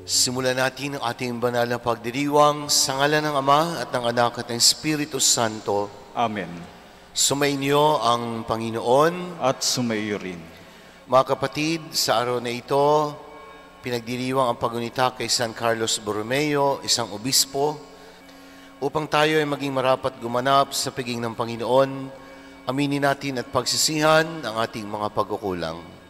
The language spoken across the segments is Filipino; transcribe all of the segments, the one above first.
Simulan natin ang ating banal na pagdiriwang sa ngalan ng Ama at ng Anak at ng Espiritu Santo. Amen. Sumainyo ang Panginoon. At sumaiyo rin. Mga kapatid, sa araw na ito, pinagdiriwang ang pagunita kay San Carlos Borromeo, isang obispo, upang tayo ay maging marapat gumanap sa piging ng Panginoon, aminin natin at pagsisihan ang ating mga pagkukulang.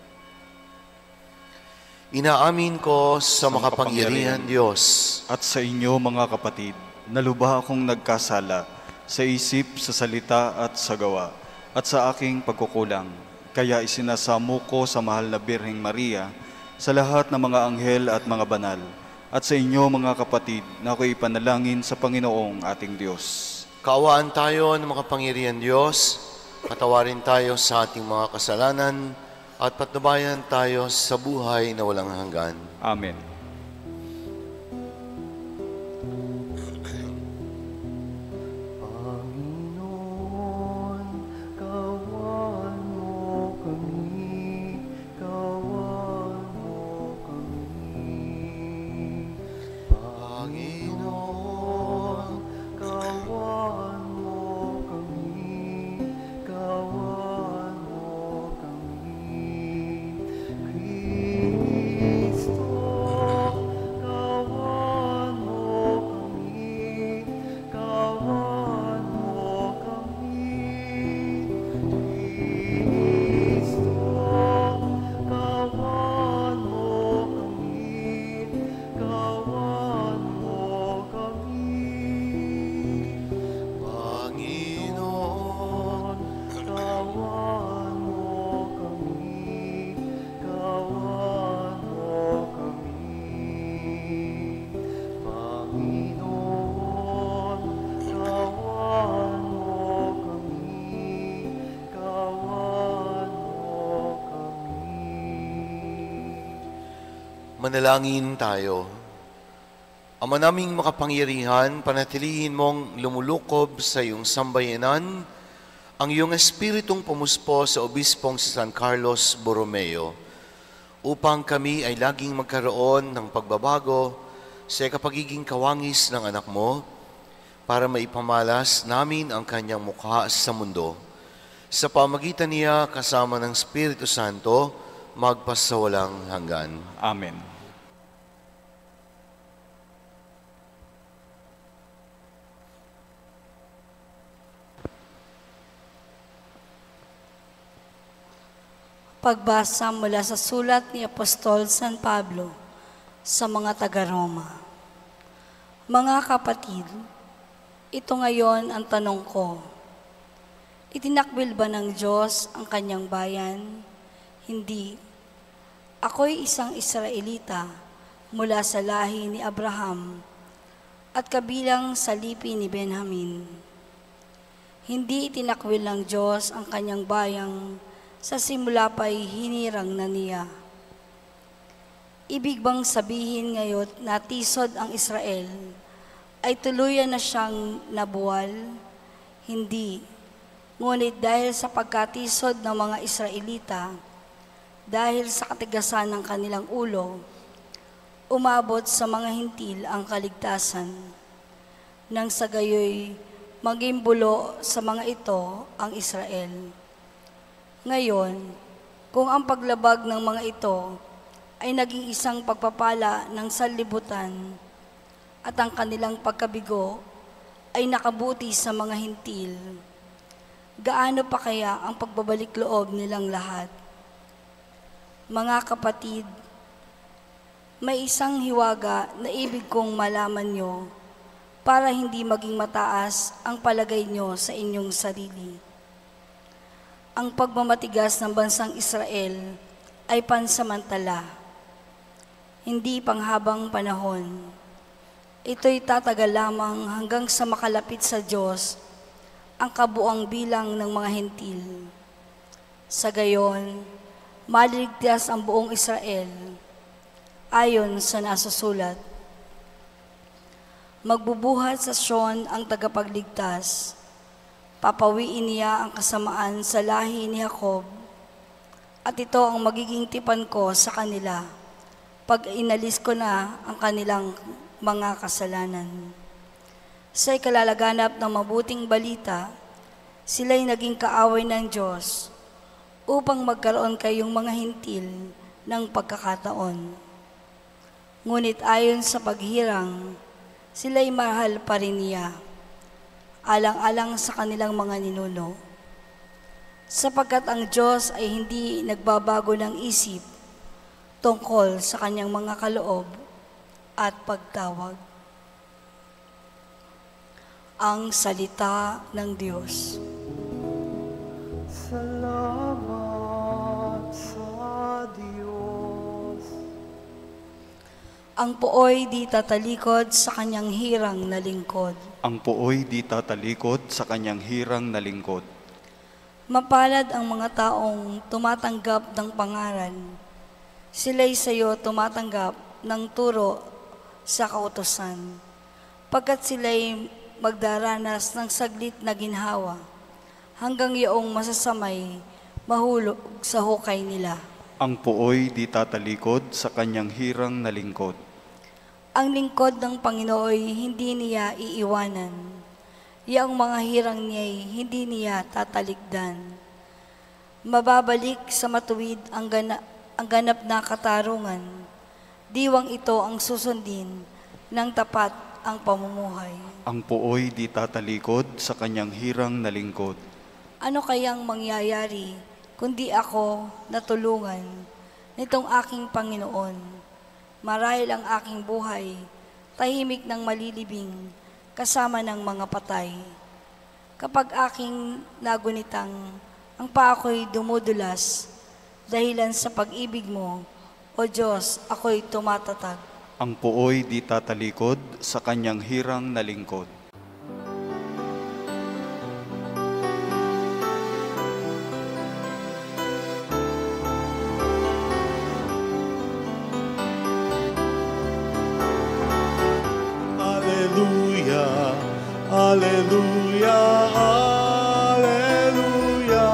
Inaamin ko sa makapangyarihan Diyos at sa inyo mga kapatid, na lubha akong nagkasala sa isip, sa salita at sa gawa, at sa aking pagkukulang. Kaya isinasamo ko sa mahal na Birheng Maria, sa lahat ng mga anghel at mga banal, at sa inyo mga kapatid, na ako'y ipanalangin sa Panginoong ating Diyos. Kaawaan tayo ng makapangyarihan Diyos, patawarin tayo sa ating mga kasalanan, at patnubayan tayo sa buhay na walang hanggan. Amen. Manalangin tayo. Ama naming makapangyarihan, panatilihin mong lumulukob sa iyong sambayanan ang iyong espiritong pumuspo sa obispong si San Carlos Borromeo, upang kami ay laging magkaroon ng pagbabago sa kapagiging kawangis ng anak mo, para maipamalas namin ang kanyang mukha sa mundo. Sa pamagitan niya kasama ng Espiritu Santo, magpasawalang hanggan. Amen. Pagbasa mula sa sulat ni Apostol San Pablo sa mga taga-Roma. Mga kapatid, ito ngayon ang tanong ko. Itinakwil ba ng Diyos ang kanyang bayan? Hindi. Ako'y isang Israelita mula sa lahi ni Abraham at kabilang sa lipi ni Benjamin. Hindi itinakwil ng Diyos ang kanyang bayang sa simula pa'y hinirang na niya. Ibig bang sabihin ngayon na tisod ang Israel ay tuluyan na siyang nabuwal? Hindi. Ngunit dahil sa pagkatisod ng mga Israelita, dahil sa katigasan ng kanilang ulo, umabot sa mga hintil ang kaligtasan. Nang sa gayoy, maging bulo sa mga ito ang Israel. Ngayon, kung ang paglabag ng mga ito ay naging isang pagpapala ng sanlibutan at ang kanilang pagkabigo ay nakabuti sa mga hintil, gaano pa kaya ang pagbabalik loob nilang lahat? Mga kapatid, may isang hiwaga na ibig kong malaman nyo para hindi maging mataas ang palagay nyo sa inyong sarili. Ang pagmamatigas ng bansang Israel ay pansamantala, hindi panghabang panahon. Ito'y tatagal lamang hanggang sa makalapit sa Diyos ang kabuang bilang ng mga hentil. Sa gayon, maliligtas ang buong Israel, ayon sa nasusulat. Magbubuhat sa Sion ang tagapagligtas, papawiin niya ang kasamaan sa lahi ni Jacob, at ito ang magiging tipan ko sa kanila pag inalis ko na ang kanilang mga kasalanan. Sa ikalalaganap ng mabuting balita, sila'y naging kaaway ng Diyos upang magkaroon kayong mga hintil ng pagkakataon. Ngunit ayon sa paghirang, sila'y mahal pa rin niya, alang-alang sa kanilang mga ninuno. Sapagkat ang Diyos ay hindi nagbabago ng isip tungkol sa kanyang mga kaloob at pagtawag. Ang salita ng Diyos. Salamat sa Diyos. Ang pooy di tatalikod sa kanyang hirang na lingkod. Ang pooy di tatalikod sa kanyang hirang na lingkod. Mapalad ang mga taong tumatanggap ng pangaral. Sila'y sayo tumatanggap ng turo sa kautusan. Pagkat sila'y magdaranas ng saglit na ginhawa, hanggang yaong masasamay mahulog sa hukay nila. Ang pooy di tatalikod sa kanyang hirang na lingkod. Ang lingkod ng Panginooy hindi niya iiwanan. Yaong mga hirang niya'y hindi niya tatalikdan. Mababalik sa matuwid ang ganap na katarungan. Diwang ito ang susundin ng tapat ang pamumuhay. Ang pooy di tatalikod sa kanyang hirang na lingkod. Ano kayang mangyayari kundi ako natulungan nitong aking Panginoon? Marahil ang aking buhay, tahimik ng malilibing, kasama ng mga patay. Kapag aking nagunitang, ang paa ko'y dumudulas, dahilan sa pag-ibig mo, O Diyos, ako'y tumatatag. Ang pooy di tatalikod sa kanyang hirang na lingkod. Alleluia, alleluia, alleluia,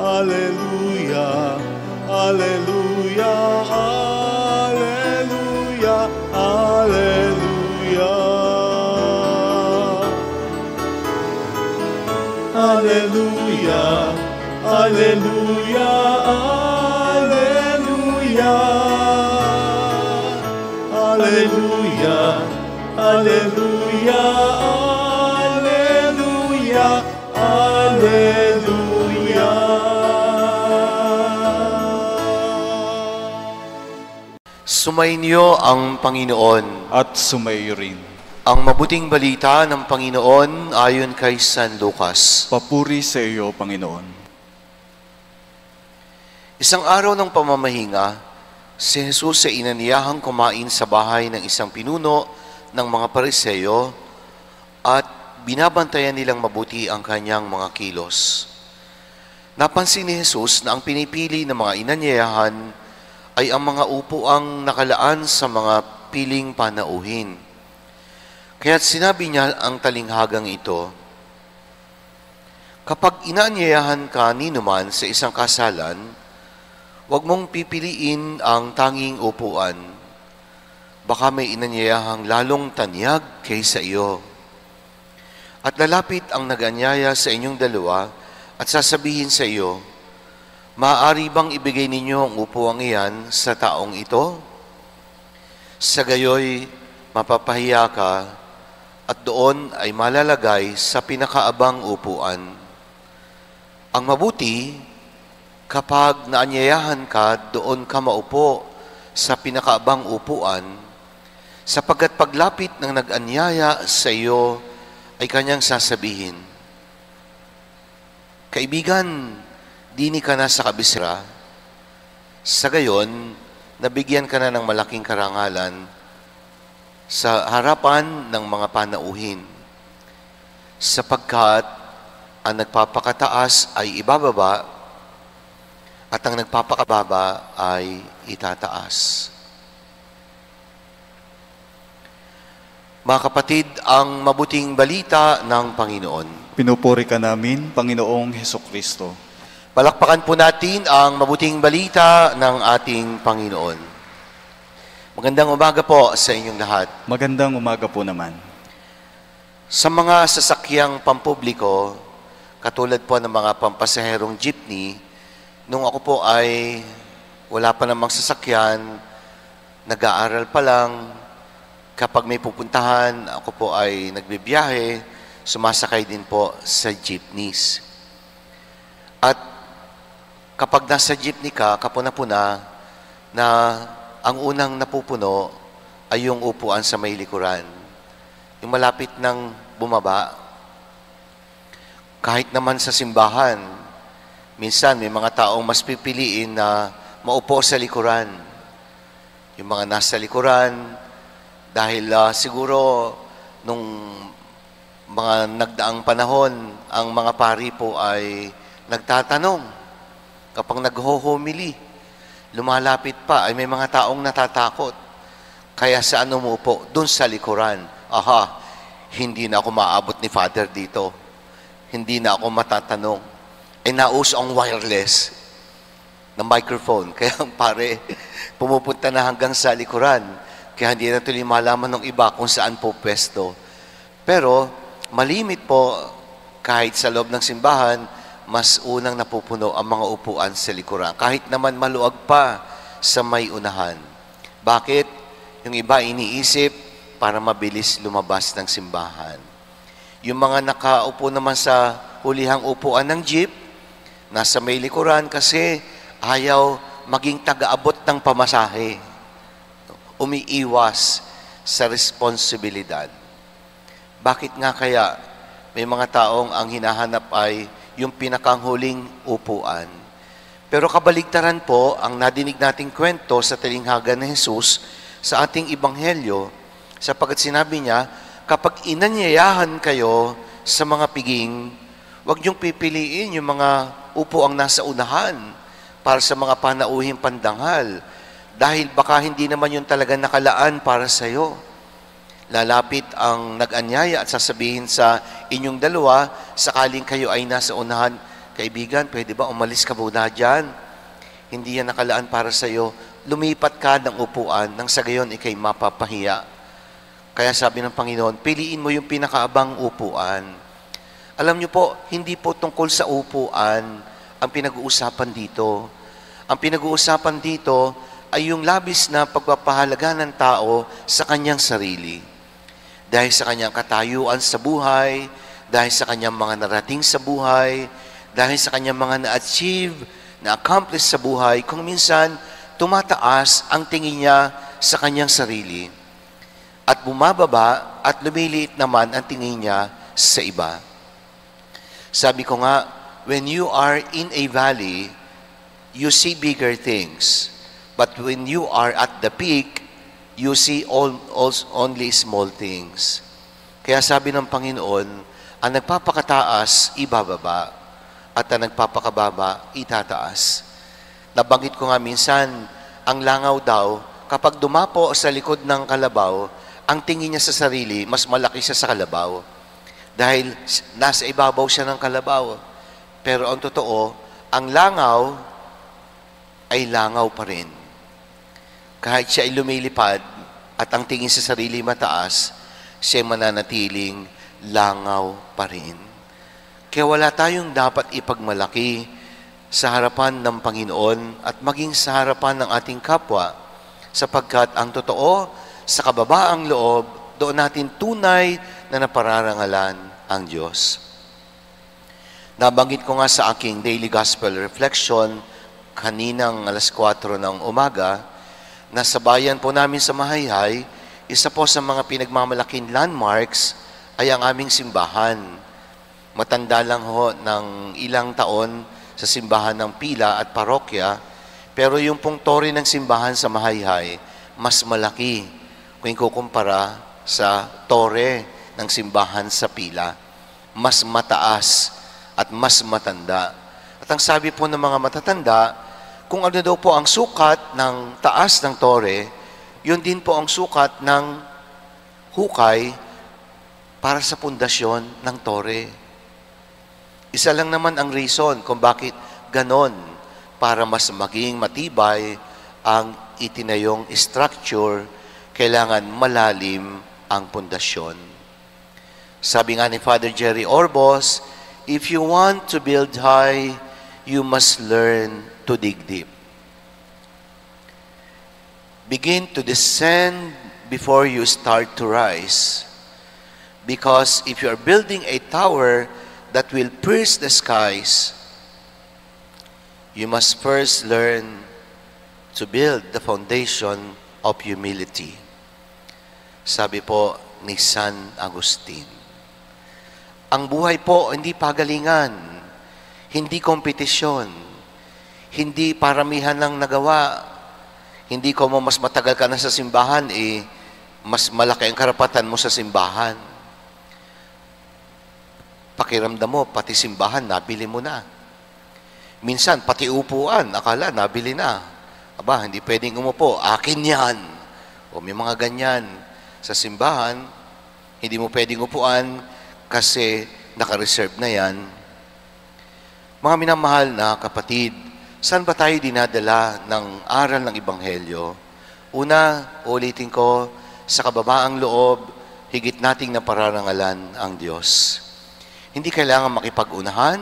alleluia, alleluia, alleluia, alleluia, alleluia, alleluia, alleluia, alleluia, alleluia. Sumainyo ang Panginoon. At sumayo rin. Ang mabuting balita ng Panginoon ayon kay San Lucas. Papuri sa iyo, Panginoon. Isang araw ng pamamahinga, si Jesus ay inaniyahang kumain sa bahay ng isang pinuno ng mga Pariseo at binabantayan nilang mabuti ang kanyang mga kilos. Napansin ni Jesus na ang pinipili ng mga inanyayahan ay ang mga upuang nakalaan sa mga piling panauhin. Kaya't sinabi niya ang talinghagang ito, kapag inaanyayahan ka ninuman sa isang kasalan, huwag mong pipiliin ang tanging upuan. Baka may inanyayahang lalong tanyag kaysa iyo. At lalapit ang nag-anyaya sa inyong dalawa at sasabihin sa iyo, maaari bang ibigay ninyo ang upuang iyan sa taong ito? Sa gayoy, mapapahiya ka at doon ay malalagay sa pinakaabang upuan. Ang mabuti, kapag naanyayahan ka, doon ka maupo sa pinakaabang upuan, sapagkat paglapit ng nag-anyaya sa iyo ay kanyang sasabihin, kaibigan, dini ka na sa kabisera. Sa gayon, nabigyan ka na ng malaking karangalan sa harapan ng mga panauhin, sapagkat ang nagpapakataas ay ibababa at ang nagpapakababa ay itataas. Mga kapatid, ang mabuting balita ng Panginoon. Pinupuri ka namin, Panginoong Hesukristo. Palakpakan po natin ang mabuting balita ng ating Panginoon. Magandang umaga po sa inyong lahat. Magandang umaga po naman. Sa mga sasakyang pampubliko, katulad po ng mga pampasaherong jeepney, nung ako po ay wala pa namang sasakyan, nag-aaral pa lang, kapag may pupuntahan, ako po ay nagbibiyahe, sumasakay din po sa jeepneys. At kapag nasa jeepney ka, kapuna-puna, na ang unang napupuno ay yung upuan sa may likuran. Yung malapit ng bumaba. Kahit naman sa simbahan, minsan may mga taong mas pipiliin na maupo sa likuran. Yung mga nasa likuran, dahil siguro nung mga nagdaang panahon, ang mga pari po ay nagtatanong. Kapag nagho-homily, lumalapit pa, ay may mga taong natatakot. Kaya saan umupo? Doon sa likuran. Aha, hindi na ako maabot ni Father dito. Hindi na ako matatanong. Ay nauso ang wireless na microphone. Kaya ang pare, pumupunta na hanggang sa likuran. Kaya hindi na tuloy malaman ng iba kung saan po pwesto. Pero malimit po, kahit sa loob ng simbahan, mas unang napupuno ang mga upuan sa likuran. Kahit naman maluwag pa sa may unahan. Bakit? Yung iba iniisip para mabilis lumabas ng simbahan. Yung mga nakaupo naman sa hulihang upuan ng jeep, nasa may likuran kasi ayaw maging taga-abot ng pamasahe. Umiiwas sa responsibilidad. Bakit nga kaya may mga taong ang hinahanap ay yung pinakanghuling upuan? Pero kabaligtaran po ang nadinig nating kwento sa talinghaga ni Jesus sa ating Ebanghelyo, sapagkat sinabi niya, kapag inanyayahan kayo sa mga piging, huwag niyong pipiliin yung mga upuang nasa unahan para sa mga panauhing pandanghal, dahil baka hindi naman yun talaga nakalaan para sa iyo. Lalapit ang nag-anyaya at sasabihin sa inyong dalawa, sakaling kayo ay nasa unahan, kaibigan, pwede ba umalis ka muna dyan? Hindi yan nakalaan para sa iyo. Lumipat ka ng upuan nang sa gayon ikay mapapahiya. Kaya sabi ng Panginoon, piliin mo yung pinakaabang upuan. Alam niyo po, hindi po tungkol sa upuan ang pinag-uusapan dito. Ang pinag-uusapan dito ay yung labis na pagpapahalaga ng tao sa kanyang sarili. Dahil sa kanyang katayuan sa buhay, dahil sa kanyang mga narating sa buhay, dahil sa kanyang mga na-achieve, na-accomplish sa buhay, kung minsan tumataas ang tingin niya sa kanyang sarili at bumababa at lumiliit naman ang tingin niya sa iba. Sabi ko nga, when you are in a valley, you see bigger things. But when you are at the peak, you see only small things. Kaya sabi ng Panginoon, ang nagpapakataas, ibababa. At ang nagpapakababa, itataas. Nabanggit ko nga minsan, ang langaw daw, kapag dumapo sa likod ng kalabaw, ang tingin niya sa sarili, mas malaki siya sa kalabaw. Dahil nasa ibabaw siya ng kalabaw. Pero ang totoo, ang langaw ay langaw pa rin. Kahit siya ay lumilipad at ang tingin sa sarili mataas, siya mananatiling langaw pa rin. Kaya wala tayong dapat ipagmalaki sa harapan ng Panginoon at maging sa harapan ng ating kapwa, sapagkat ang totoo, sa kababaang loob, doon natin tunay na napararangalan ang Diyos. Nabanggit ko nga sa aking daily gospel reflection kaninang alas 4 ng umaga, na sa bayan po namin sa Mahayhay, isa po sa mga pinagmamalaking landmarks ay ang aming simbahan. Matanda lang ho ng ilang taon sa simbahan ng pila at parokya, pero yung pong tore ng simbahan sa Mahayhay, mas malaki kung ikukumpara sa tore ng simbahan sa pila. Mas mataas at mas matanda. At ang sabi po ng mga matatanda, kung ano daw po ang sukat ng taas ng tore, yun din po ang sukat ng hukay para sa pundasyon ng tore. Isa lang naman ang reason kung bakit ganon para mas maging matibay ang itinayong structure, kailangan malalim ang pundasyon. Sabi nga ni Father Jerry Orbos, if you want to build high, you must learn to dig deep. Begin to descend before you start to rise. Because if you are building a tower that will pierce the skies, you must first learn to build the foundation of humility. Sabi po ni San Agustin, ang buhay po hindi pagalingan, hindi kompetisyon, hindi paramihan ng nagawa, hindi ko mo mas matagal ka na sa simbahan, mas malaki ang karapatan mo sa simbahan. Pakiramdam mo, pati simbahan, nabili mo na. Minsan, pati upuan, akala, nabili na. Aba, hindi pwedeng umupo, akin yan. O may mga ganyan. Sa simbahan, hindi mo pwedeng upuan kasi naka-reserve na yan. Mga minamahal na kapatid, saan ba tayo dinadala ng aral ng Ebanghelyo? Una, ulitin ko, sa kababaang loob, higit nating napararangalan ang Diyos. Hindi kailangan makipag-unahan,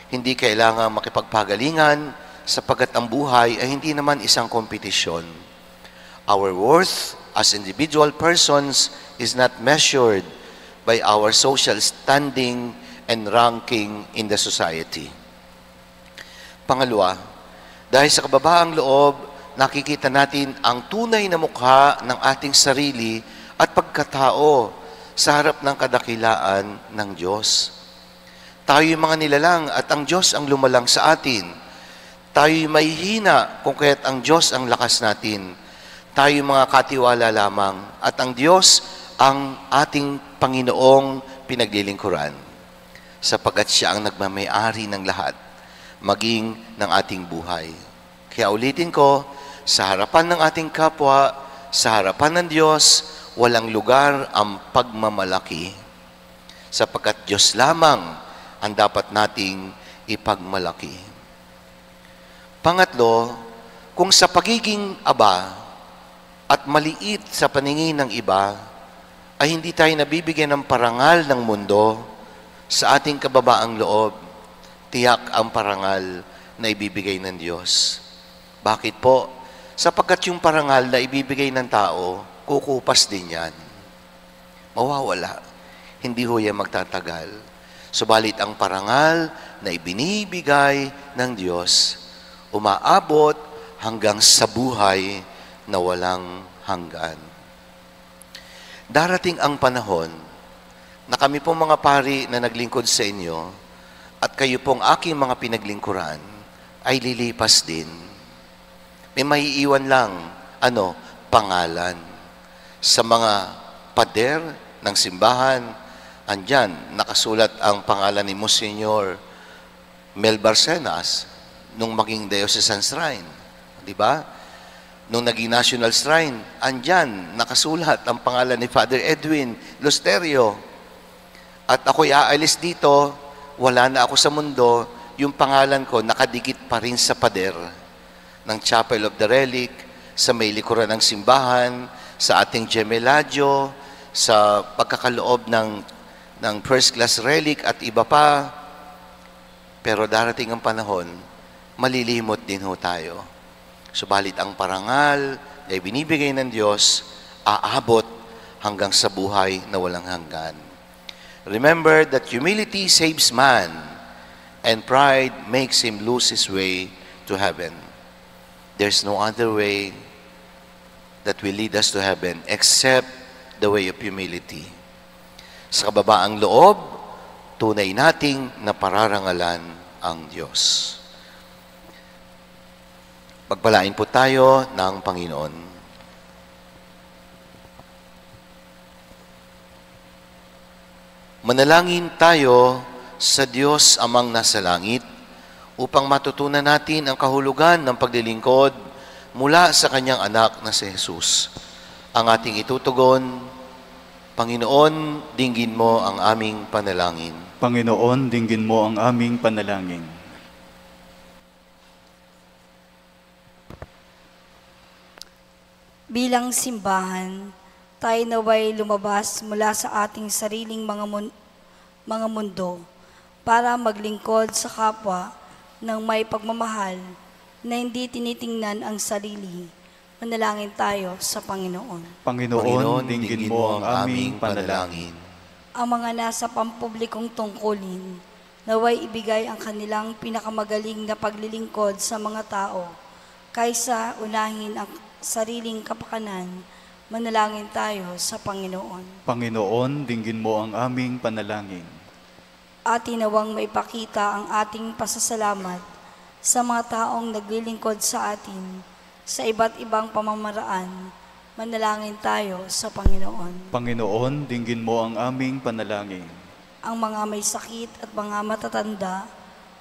hindi kailangan makipagpagalingan, sapagkat ang buhay ay hindi naman isang kompetisyon. Our worth as individual persons is not measured by our social standing and ranking in the society. Pangalawa, dahil sa kababaang loob, nakikita natin ang tunay na mukha ng ating sarili at pagkatao sa harap ng kadakilaan ng Diyos. Tayo'y mga nilalang at ang Diyos ang lumalang sa atin. Tayo'y may hina kung kaya't ang Diyos ang lakas natin. Tayo'y mga katiwala lamang at ang Diyos ang ating Panginoong pinaglilingkuran, sapagkat Siya ang nagmamay-ari ng lahat, maging ng ating buhay. Kaya ulitin ko, sa harapan ng ating kapwa, sa harapan ng Diyos, walang lugar ang pagmamalaki, sapagkat Diyos lamang ang dapat nating ipagmalaki. Pangatlo, kung sa pagiging aba at maliit sa paningin ng iba, ay hindi tayo nabibigyan ng parangal ng mundo, sa ating kababaang loob, tiyak ang parangal na ibibigay ng Diyos. Bakit po? Sapagkat yung parangal na ibibigay ng tao, kukupas din yan. Mawawala. Hindi ho yan magtatagal. Subalit ang parangal na ibinibigay ng Diyos, umaabot hanggang sa buhay na walang hanggan. Darating ang panahon na kami pong mga pari na naglingkod sa inyo at kayo pong aking mga pinaglingkuran ay lilipas din. May maiiwan lang, pangalan. Sa mga pader ng simbahan, andyan, nakasulat ang pangalan ni Monsignor Mel Barcenas nung maging Diocesan Shrine. Di ba? Nung naging National Shrine, andyan, nakasulat ang pangalan ni Father Edwin Lusterio. At ako'y aalis dito, wala na ako sa mundo, yung pangalan ko nakadikit pa rin sa pader ng Chapel of the Relic, sa may likuran ng simbahan, sa ating gemeladyo, sa pagkakaloob ng first class relic at iba pa. Pero darating ang panahon, malilimot din ho tayo. Subalit ang parangal na binibigay ng Diyos, aabot hanggang sa buhay na walang hanggan. Remember that humility saves man, and pride makes him lose his way to heaven. There's no other way that will lead us to heaven except the way of humility. Sa kababaang loob, tunay nating napararangalan ang Diyos. Pagpalain po tayo ng Panginoon. Manalangin tayo sa Diyos Amang nasa langit upang matutunan natin ang kahulugan ng paglilingkod mula sa Kanyang anak na si Jesus. Ang ating itutugon, Panginoon, dinggin mo ang aming panalangin. Panginoon, dinggin mo ang aming panalangin. Bilang simbahan, tayo naway lumabas mula sa ating sariling mga mundo para maglingkod sa kapwa ng may pagmamahal na hindi tinitingnan ang sarili. Manalangin tayo sa Panginoon. Panginoon, dinggin mo ang aming panalangin. Ang mga nasa pampublikong tungkulin, naway ibigay ang kanilang pinakamagaling na paglilingkod sa mga tao, kaysa unahin ang sariling kapakanan. Manalangin tayo sa Panginoon. Panginoon, dinggin mo ang aming panalangin. Atin nawang maipakita ang ating pasasalamat sa mga taong naglilingkod sa atin sa iba't ibang pamamaraan. Manalangin tayo sa Panginoon. Panginoon, dinggin mo ang aming panalangin. Ang mga may sakit at mga matatanda,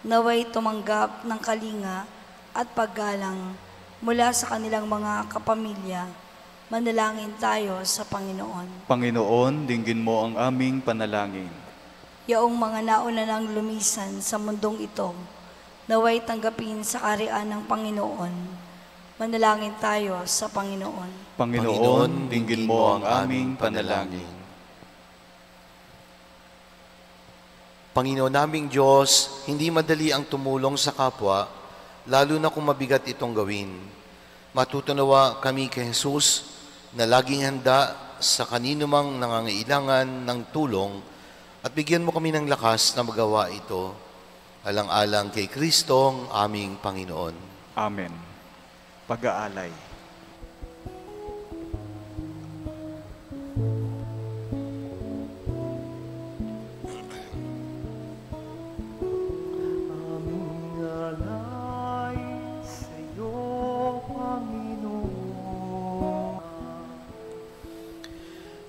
naway tumanggap ng kalinga at paggalang mula sa kanilang mga kapamilya. Manalangin tayo sa Panginoon. Panginoon, dinggin mo ang aming panalangin. Yaong mga nauna nang lumisan sa mundong ito, naway tanggapin sa kaharian ng Panginoon. Manalangin tayo sa Panginoon. Panginoon, dinggin mo ang aming panalangin. Panginoon naming Diyos, hindi madali ang tumulong sa kapwa, lalo na kung mabigat itong gawin. Matutunawa kami kay Jesus na laging handa sa kanino mang nangangailangan ng tulong at bigyan mo kami ng lakas na magawa ito. Alang-alang kay Kristong aming Panginoon. Amen. Pag-aalay.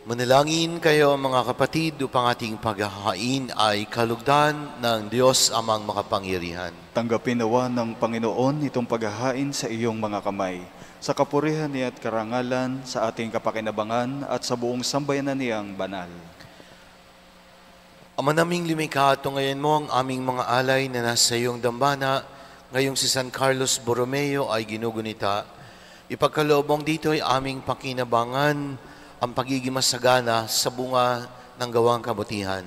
Manalangin kayo mga kapatid upang ating paghahain ay kalugdan ng Diyos amang makapangyarihan. Tanggapin nawa ng Panginoon itong paghahain sa iyong mga kamay, sa kapurihan niya at karangalan, sa ating kapakinabangan at sa buong sambayanan niyang banal. Ama naming lumikha, ngayon mo ang aming mga alay na nasa iyong dambana, ngayong si San Carlos Borromeo ay ginugunita. Ipagkaloob mong dito ay aming pakinabangan, ang pagiging masagana sa bunga ng gawang kabutihan.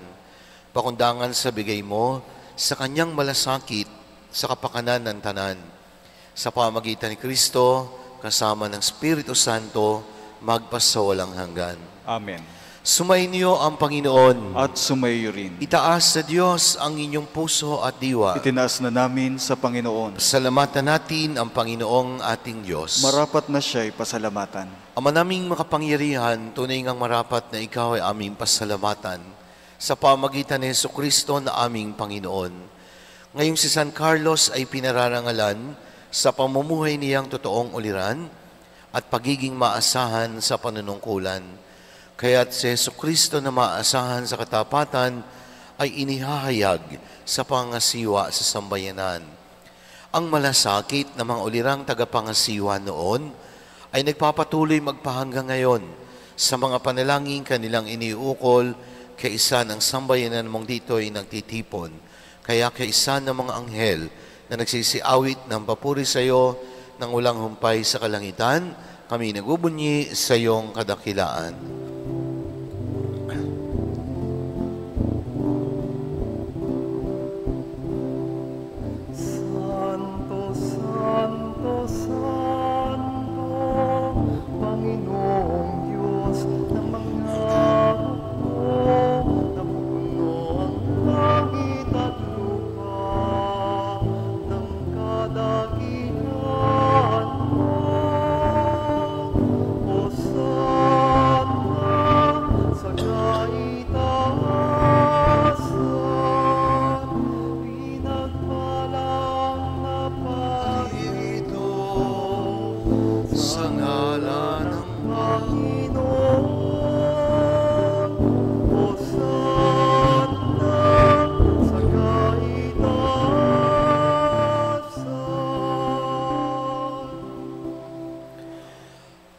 Pakundangan sa bigay mo, sa kanyang malasakit, sa kapakanan ng tanan. Sa pamagitan ni Kristo, kasama ng Espiritu Santo, magpasawalang hanggan. Amen. Sumainyo ang Panginoon. At sumayo rin. Itaas sa Diyos ang inyong puso at diwa. Itinaas na namin sa Panginoon. Salamatan natin ang Panginoong ating Diyos. Marapat na siya'y pasalamatan. Ama naming makapangyarihan, tunay ngang marapat na ikaw ay aming pasalamatan sa pamagitan ni Jesucristo na aming Panginoon. Ngayong si San Carlos ay pinararangalan sa pamumuhay niyang totoong uliran at pagiging maasahan sa panunungkulan. Kaya't si Jesucristo na maasahan sa katapatan ay inihahayag sa pangasiwa sa sambayanan. Ang malasakit na mga ulirang tagapangasiwa noon ay nagpapatuloy magpahanggang ngayon sa mga panalangin kanilang iniukol kaisa ng sambayanan mong dito'y nagtitipon. Kaya kaisa ng mga anghel na nagsisiawit ng papuri sa iyo ng ulang humpay sa kalangitan, kami nagbubunyi sa iyong kadakilaan.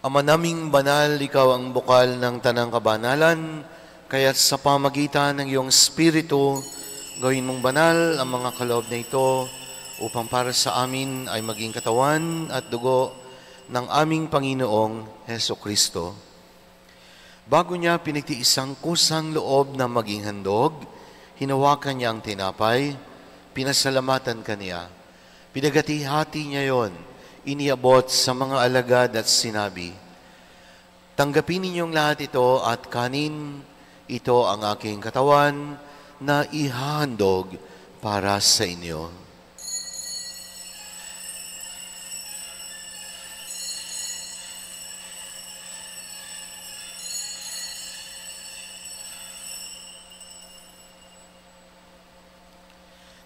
Ama naming banal, ikaw ang bukal ng tanang kabanalan, kaya sa pamagitan ng iyong Espiritu, gawin mong banal ang mga kaloob na ito upang para sa amin ay maging katawan at dugo ng aming Panginoong Heso Kristo. Bago niya pinagtiisang kusang loob na maging handog, hinawakan niya ang tinapay, pinasalamatan kaniya. Pinagati-hati niya yon, iniabot sa mga alagad at sinabi, "Tanggapin ninyong lahat ito at kanin, ito ang aking katawan na ihahandog para sa inyo."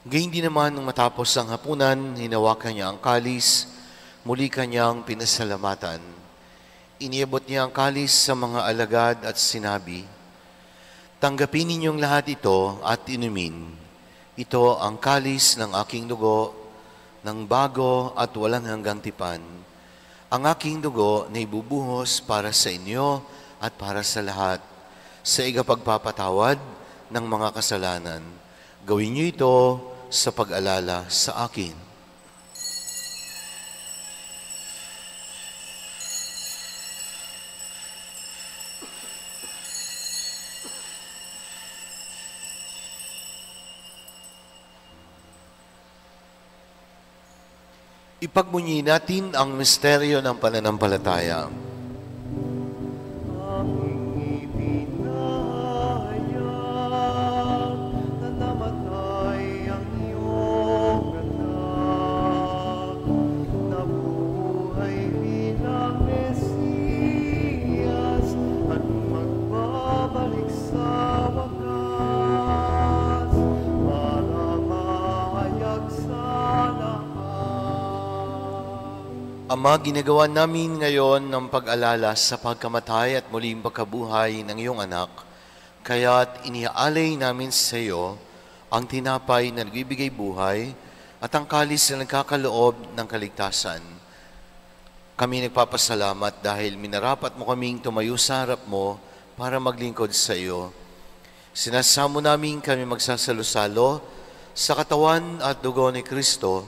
Gayun din naman nung matapos ang hapunan, hinawakan niya ang kalis, muli kanyang pinasalamatan. Iniabot niya ang kalis sa mga alagad at sinabi, "Tanggapin ninyong lahat ito at inumin. Ito ang kalis ng aking dugo, ng bago at walang hanggang tipan. Ang aking dugo na ibubuhos para sa inyo at para sa lahat, sa igapagpapatawad ng mga kasalanan. Gawin niyo ito sa pag-alala sa akin." Ipagmunyi natin ang misteryo ng pananampalataya. Ama, ginagawa namin ngayon ng pag-alala sa pagkamatay at muling pagkabuhay ng iyong anak, kaya't iniaalay namin sa iyo ang tinapay na nagbibigay buhay at ang kalis na nagkakaloob ng kaligtasan. Kami nagpapasalamat dahil minarapat mo kaming tumayo sa harap mo para maglingkod sa iyo. Sinasamo namin kami magsasalo-salo sa katawan at dugo ni Kristo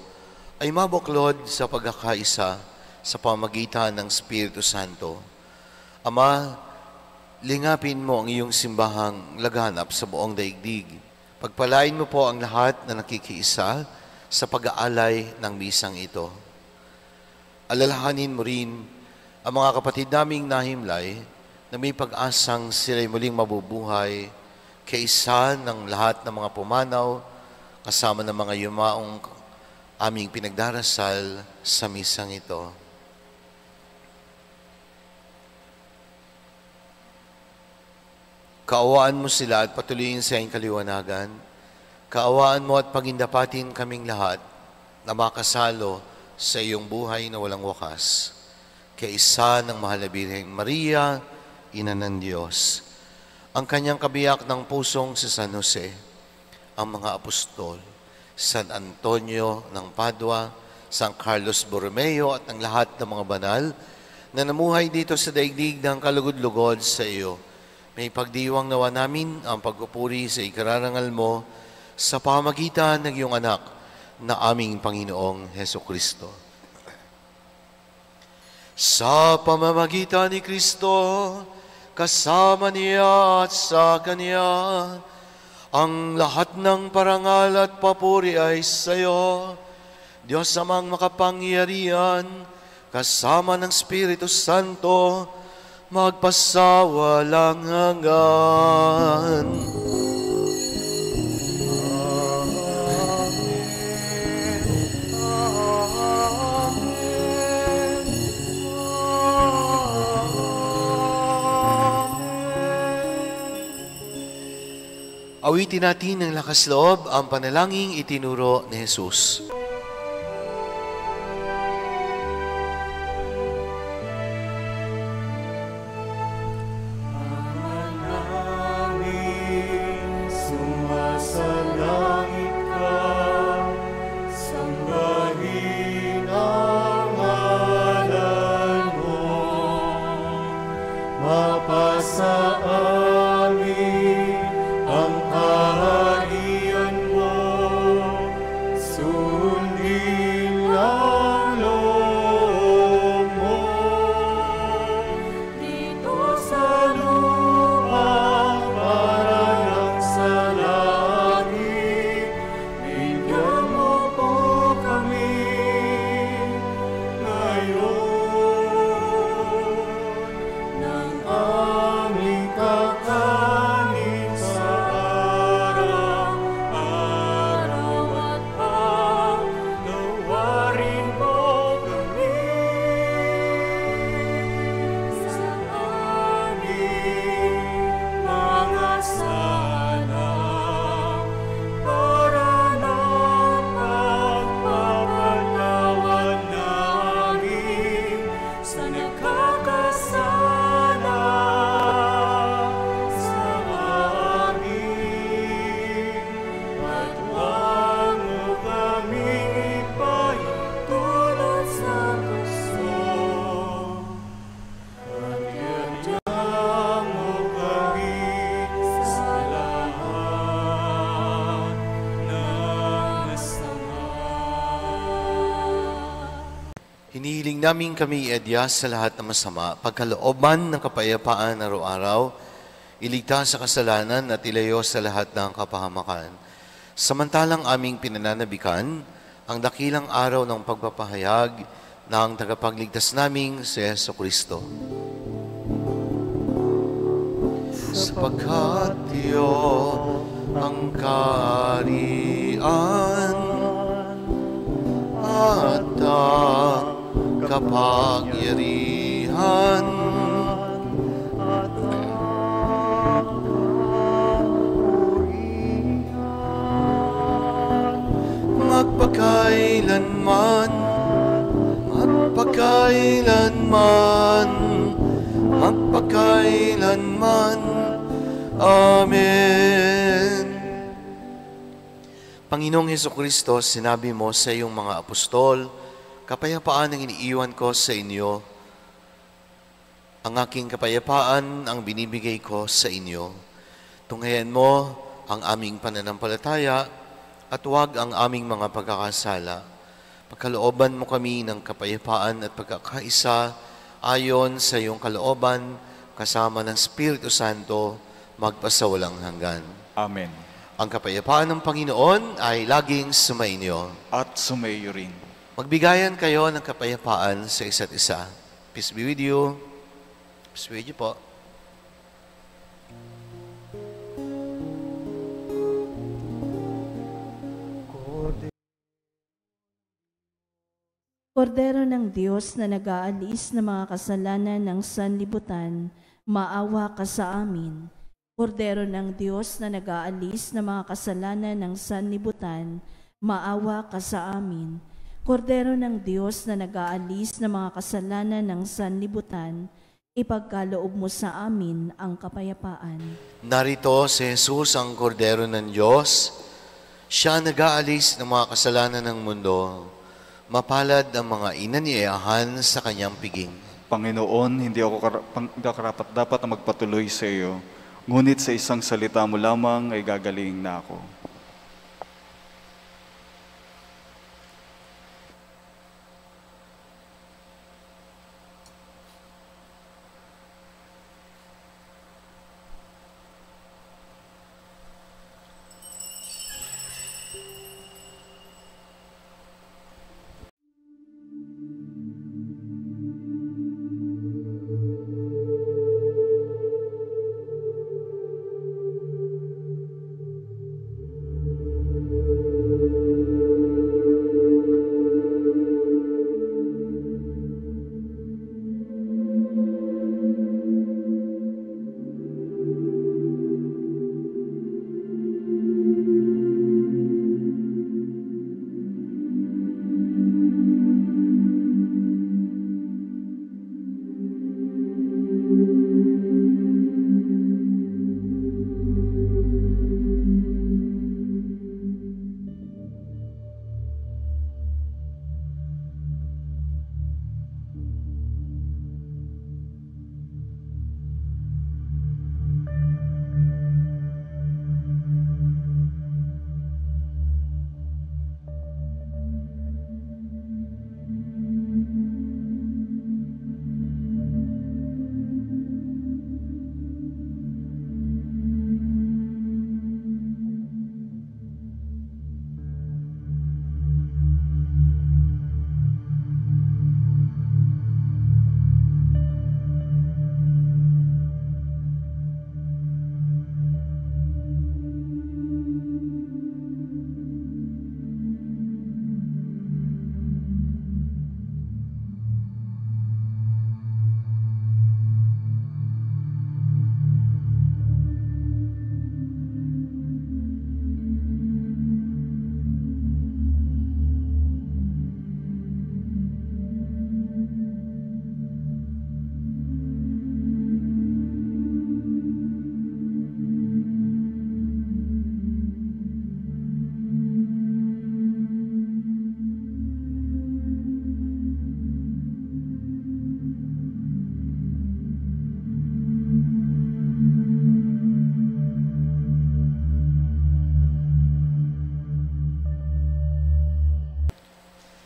ay mabuklod sa pagkakaisa sa pamagitan ng Espiritu Santo. Ama, lingapin mo ang iyong simbahang laganap sa buong daigdig. Pagpalain mo po ang lahat na nakikiisa sa pag-aalay ng misang ito. Alalahanin mo rin ang mga kapatid naming nahimlay na may pag-asang sila'y muling mabubuhay kaisa ng lahat ng mga pumanaw kasama ng mga yumaong aming pinagdarasal sa misang ito. Kaawaan mo sila at patuloyin sa iyong kaliwanagan. Kaawaan mo at pagindapatin kaming lahat na makasalo sa iyong buhay na walang wakas. Kaisa ng mahal na Birheng Maria, Ina ng Diyos, ang kanyang kabiyak ng pusong si San Jose, ang mga apostol, San Antonio ng Padua, San Carlos Borromeo at ang lahat ng mga banal na namuhay dito sa daigdig ng kalugod-lugod sa iyo. May pagdiwang nawa namin ang pagpupuri sa ikararangal mo sa pamagitan ng iyong anak na aming Panginoong Heso Kristo. Sa pamamagitan ni Kristo, kasama niya at sa Kanya, ang lahat ng parangal at papuri ay sa iyo, Diyos amang makapangyarihan, kasama ng Espiritu Santo, magpasawalang hanggan. Awitin natin ng lakas loob ang panalangin itinuro ni Jesus. Sundin ang loob mo. namin kami iadyas sa lahat ng masama, pagkalooban ng kapayapaan araw-araw, iligtas sa kasalanan at ilayo sa lahat ng kapahamakan. Samantalang aming pinananabikan ang dakilang araw ng pagpapahayag ng tagapagligtas naming si Jesucristo. Sapagkat iyo ang kaharian at ang kapangyarihan magpakailanman, magpakailanman, magpakailanman. Amen. Panginoong Jesucristo, sinabi mo sa iyong mga apostol, kapayapaan ang iniiwan ko sa inyo. Ang aking kapayapaan ang binibigay ko sa inyo. Tunghayan mo ang aming pananampalataya at huwag ang aming mga pagkakasala. Pagkalooban mo kami ng kapayapaan at pagkakaisa ayon sa iyong kalooban kasama ng Espiritu Santo magpasawalang hanggan. Amen. Ang kapayapaan ng Panginoon ay laging sumainyo. At sumayo rin. Magbigayan kayo ng kapayapaan sa isa't isa. Peace be with you. Peace be with you po. Kordero ng Diyos na nag-aalis ng mga kasalanan ng sanlibutan, maawa ka sa amin. Kordero ng Diyos na nag-aalis ng mga kasalanan ng sanlibutan, maawa ka sa amin. Kordero ng Diyos na nag-aalis ng mga kasalanan ng sanlibutan, ipagkaloob mo sa amin ang kapayapaan. Narito si Jesus ang kordero ng Diyos. Siya nag-aalis ng mga kasalanan ng mundo. Mapalad ang mga inaniyahan sa kanyang piging. Panginoon, hindi ako karapat dapat na magpatuloy sa iyo, ngunit sa isang salita mo lamang ay gagaling na ako.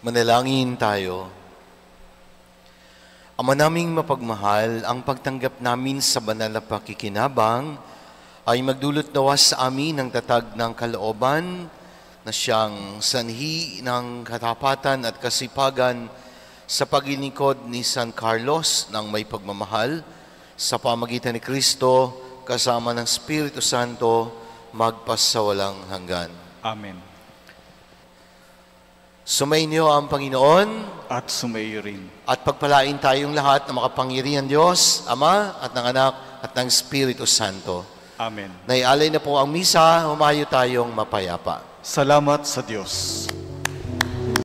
Manalangin tayo. Ama naming mapagmahal, ang pagtanggap namin sa banal na pakikinabang ay magdulot nawa sa amin ng tatag ng kalooban na siyang sanhi ng katapatan at kasipagan sa paglilingkod ni San Carlos ng may pagmamahal sa pamagitan ni Kristo kasama ng Espiritu Santo magpasawalang hanggan. Amen. Sumainyo ang Panginoon At sumaiyo rin. at pagpalain tayong lahat ng makapangyarihan Diyos, Ama at ng Anak at ng Espiritu Santo. Amen. Naialay na po ang misa, humayo tayong mapayapa. Salamat sa Diyos.